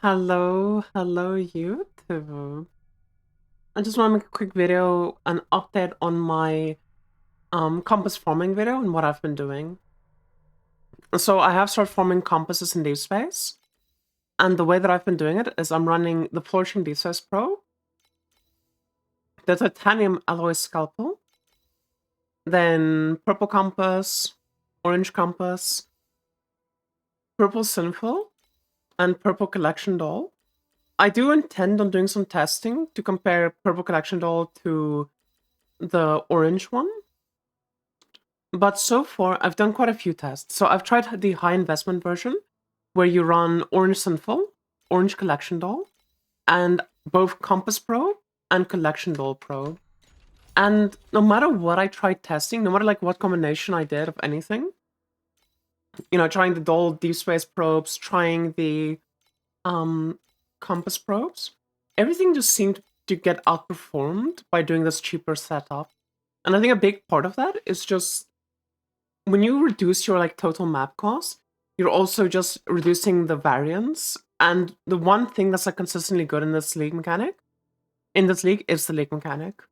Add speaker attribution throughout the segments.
Speaker 1: Hello, YouTube. I just want to make a quick video, an update on my compass forming video and what I've been doing. So I have started forming compasses in deep space, and the way that I've been doing it is I'm running the Flourishing Deep Space Pro, the Titanium Alloy Scalpel, then Purple Compass, Orange Compass, Purple Sinful, and Purple Collection Doll. I do intend on doing some testing to compare Purple Collection Doll to the orange one. But so far, I've done quite a few tests. So I've tried the high investment version, where you run Orange Sinful, Orange Collection Doll, and both Compass Pro and Collection Doll Pro. And no matter what I tried testing, no matter like what combination I did of anything, trying the Doll Deep Space probes, trying the Compass probes, everything just seemed to get outperformed by doing this cheaper setup. And I think a big part of that is just when you reduce your like total map cost, you're also just reducing the variance. And the one thing that's like consistently good in this league is the league mechanic.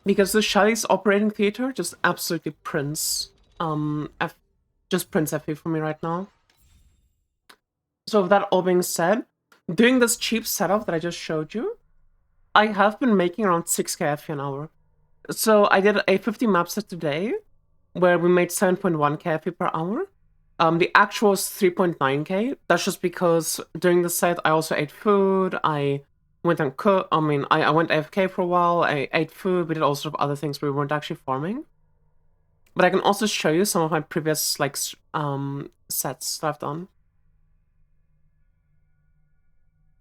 Speaker 1: Because the Shelly's operating theater just absolutely prints prints FP for me right now. So with that all being said, doing this cheap setup that I just showed you, I have been making around 6k FP an hour. So I did a 50 map set today, where we made 7.1k FP per hour. The actual is 3.9k. That's just because during the set I also ate food. I went and cooked. I went AFK for a while. I ate food. We did all sorts of other things, but we weren't actually farming. But I can also show you some of my previous sets that I've done.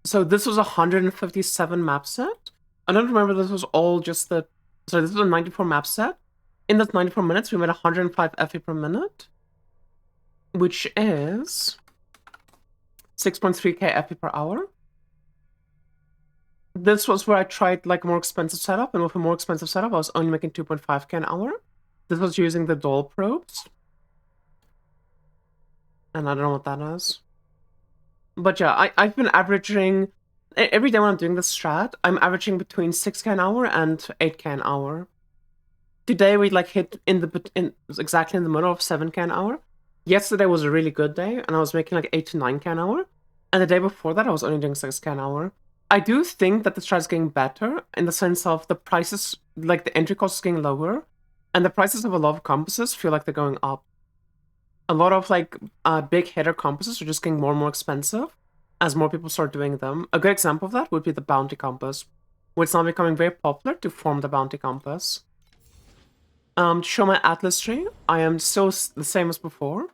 Speaker 1: So this was a 157 map set. I don't remember this was all just the. So this was a 94 map set. In those 94 minutes, we made 105 FP per minute, which is 6.3k FP per hour. This was where I tried like a more expensive setup, and with a more expensive setup, I was only making 2.5k an hour. This was using the doll probes. And I don't know what that is. But yeah, I've been averaging, every day when I'm doing this strat, I'm averaging between 6k an hour and 8k an hour. Today we like hit exactly in the middle of 7k an hour. Yesterday was a really good day, and I was making like 8 to 9k an hour. And the day before that, I was only doing 6k an hour. I do think that the strat is getting better in the sense of the prices, like the entry cost is getting lower, and the prices of a lot of compasses feel like they're going up. A lot of like big hitter compasses are just getting more and more expensive as more people start doing them. A good example of that would be the bounty compass, which is now becoming very popular to form the bounty compass. To show my atlas tree, I am still the same as before,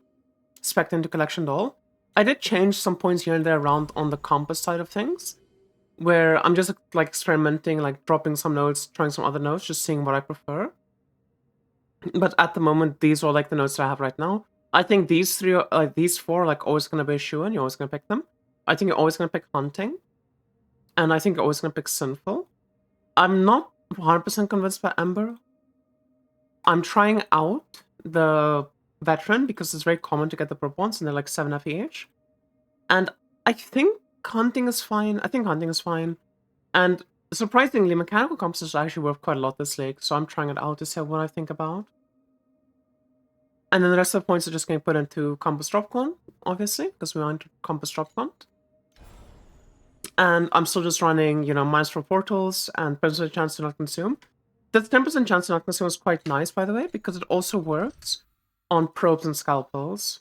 Speaker 1: spec'd into collection doll. I did change some points here and there around on the compass side of things, where I'm just like experimenting, like dropping some notes, trying some other notes, just seeing what I prefer. But at the moment, these are like the notes that I have right now. I think these four are like always gonna be a shoe-in. You're always gonna pick them. I think you're always gonna pick hunting, and I think you're always gonna pick sinful. I'm not 100% convinced by Ember. I'm trying out the veteran because it's very common to get the purple ones, and they're like 7 FE each. And I think hunting is fine. I think hunting is fine. And surprisingly, mechanical compasses actually work quite a lot this league, so I'm trying it out to see what I think about. And then the rest of the points are just getting put into compass drop con, obviously, because we want compass drop con. And I'm still just running, -4 portals and 10% chance to not consume. The 10% chance to not consume is quite nice, by the way, because it also works on probes and scalpels.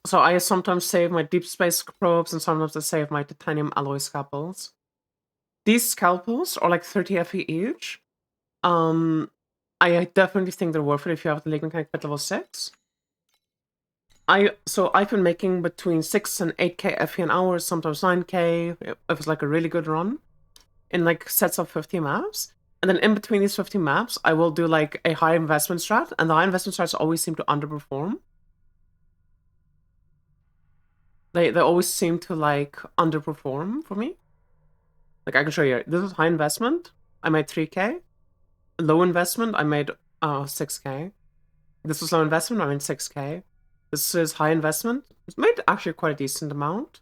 Speaker 1: So I sometimes save my deep space probes, and sometimes I save my titanium alloy scalpels. These scalpels are like 30 FE each. I definitely think they're worth it if you have the league mechanic at level 6. So I've been making between 6 and 8k FE an hour, sometimes 9k, if it's like a really good run, in like sets of 50 maps. And then in between these 50 maps, I will do like a high investment strat, and the high investment strats always seem to underperform. They always seem to like underperform for me. Like I can show you, this is high investment, I made 3k. Low investment, I made 6k. This was low investment, I made 6k. This is high investment. It's made actually quite a decent amount.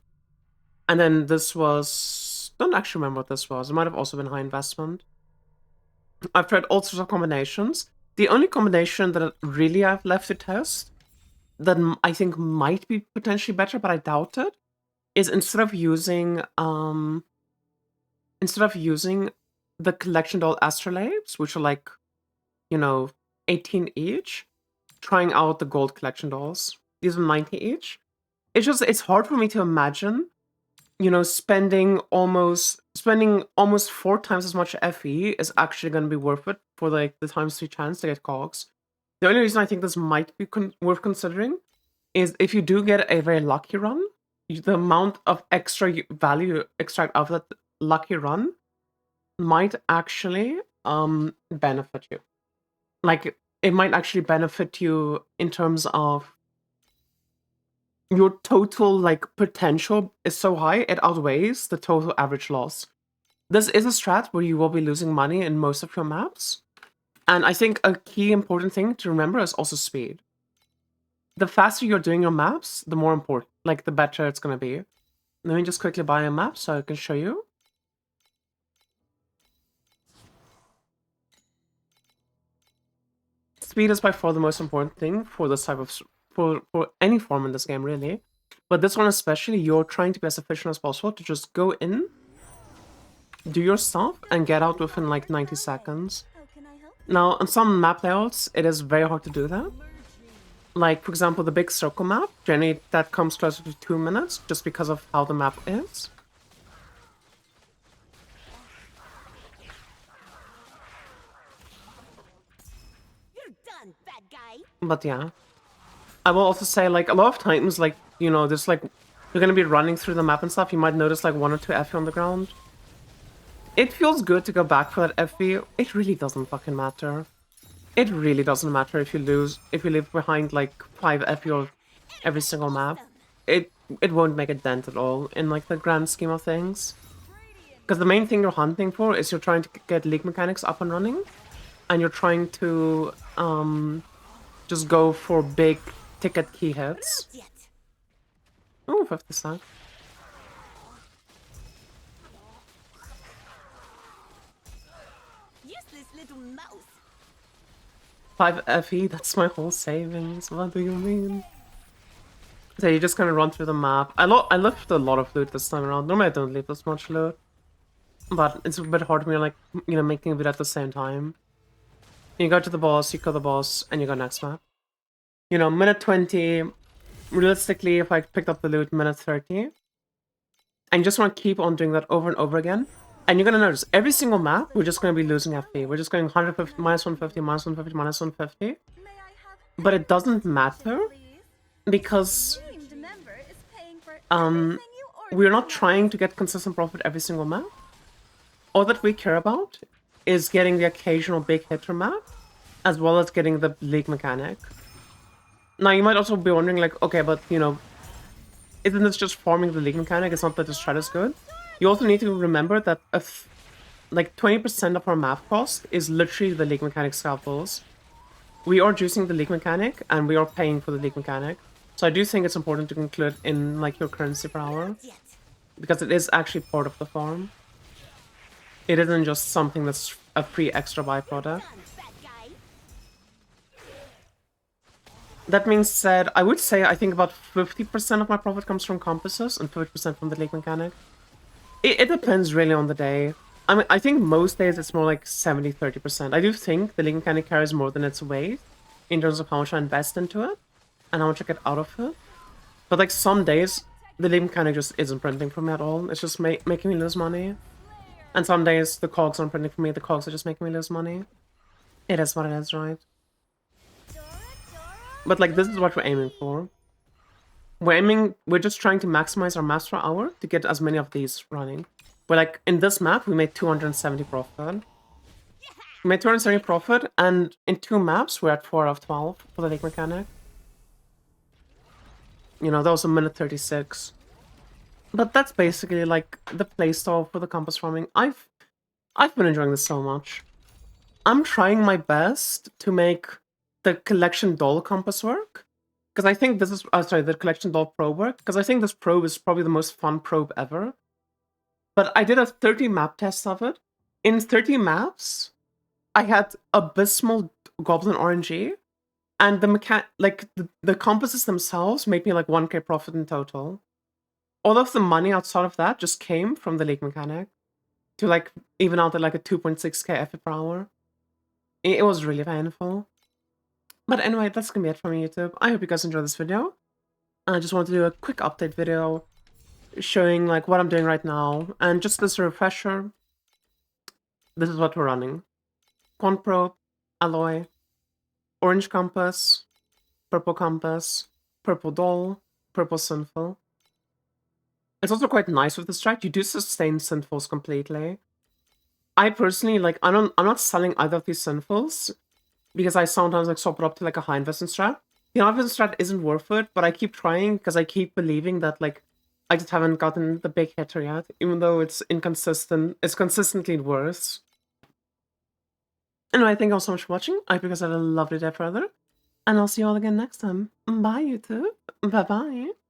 Speaker 1: And then this was... don't actually remember what this was. It might have also been high investment. I've tried all sorts of combinations. The only combination that really I've left to test that I think might be potentially better, but I doubt it, is instead of using the collection doll astrolabes, which are like, you know, 18 each, trying out the gold collection dolls. These are 90 each. It's hard for me to imagine, you know, spending almost 4 times as much FE is actually going to be worth it for like the times 3 chance to get cogs. The only reason I think this might be worth considering is if you do get a very lucky run, the amount of extra value you extract out of that lucky run might actually benefit you. Like, it might actually benefit you in terms of your total, like, potential is so high, it outweighs the total average loss. This is a strat where you will be losing money in most of your maps. And I think a key important thing to remember is also speed. The faster you're doing your maps, the more important, like, the better it's going to be. Let me just quickly buy a map so I can show you. Speed is by far the most important thing for this type of... for any form in this game, really. But this one especially, you're trying to be as efficient as possible to just go in, do your stuff, and get out within like 90 seconds. Now, on some map layouts, it is very hard to do that. Like, for example, the big circle map, generally that comes closer to 2 minutes, just because of how the map is.
Speaker 2: You're done, bad guy.
Speaker 1: But yeah. I will also say, like, a lot of times, like, you know, there's like, you're gonna be running through the map and stuff, you might notice like 1 or 2 FE on the ground. It feels good to go back for that FE. It really doesn't fucking matter. It really doesn't matter if you leave behind like 5 FE or every single map. It won't make a dent at all in like the grand scheme of things. Because the main thing you're hunting for is you're trying to get league mechanics up and running, and you're trying to just go for big ticket key hits. Oh, 50 stack.
Speaker 2: Useless little mouse.
Speaker 1: 5 FE, that's my whole savings. What do you mean? So you just kind of run through the map. I left a lot of loot this time around. Normally I don't leave this much loot, but it's a bit hard for me, like, you know, making a bit at the same time. You go to the boss, you kill the boss, and you go next map. You know, minute 20. Realistically, if I picked up the loot, minute 30. And you just want to keep on doing that over and over again. And you're going to notice, every single map, we're just going to be losing FP. We're just going 150, minus 150, minus 150, minus 150. But it doesn't matter, because we're not trying to get consistent profit every single map. All that we care about is getting the occasional big hitter map, as well as getting the league mechanic. Now, you might also be wondering, like, okay, but, you know, isn't this just farming the league mechanic? It's not that the strat is good. You also need to remember that like 20% of our map cost is literally the league mechanic scalpels. We are juicing the league mechanic, and we are paying for the league mechanic. So I do think it's important to include in like your currency per hour, because it is actually part of the farm. It isn't just something that's a free extra byproduct. That being said, I would say I think about 50% of my profit comes from compasses and 50% from the league mechanic. It depends really on the day. I mean, I think most days it's more like 70-30%. I do think the league mechanic carries more than its weight in terms of how much I invest into it and how much I get out of it. But like some days, the league mechanic just isn't printing for me at all. It's just making me lose money. And some days the cogs aren't printing for me. The cogs are just making me lose money. It is what it is, right? But like, this is what we're aiming for. We're just trying to maximize our maps per hour to get as many of these running. But like, in this map, we made 270 profit. We made 270 profit, and in 2 maps, we're at 4 out of 12 for the league mechanic. You know, that was a minute 36. But that's basically like the playstyle for the compass farming. I've been enjoying this so much. I'm trying my best to make the collection doll compass work, because I think this is sorry, the collection doll probe work, because I think this probe is probably the most fun probe ever. But I did a 30 map test of it. In 30 maps, I had abysmal goblin RNG, and the compasses themselves made me like 1k profit in total. All of the money outside of that just came from the league mechanic to like even out at like a 2.6k effort per hour. It was really painful. But anyway, that's gonna be it from YouTube. I hope you guys enjoyed this video. I just wanted to do a quick update video showing like what I'm doing right now, and just as a refresher, this is what we're running. Quant Probe, Alloy, Orange Compass, Purple Compass, Purple Doll, Purple Sinful. It's also quite nice with the strat, you do sustain Sinfuls completely. I personally, like, I'm not selling either of these Sinfuls, because I sometimes like swap it up to like a high investment strat. The high investment strat isn't worth it, but I keep trying because I keep believing that like I just haven't gotten the big hitter yet, even though it's inconsistent. It's consistently worse. Anyway, thank you all so much for watching. I hope you guys have a lovely day further, and I'll see you all again next time. Bye, YouTube. Bye-bye.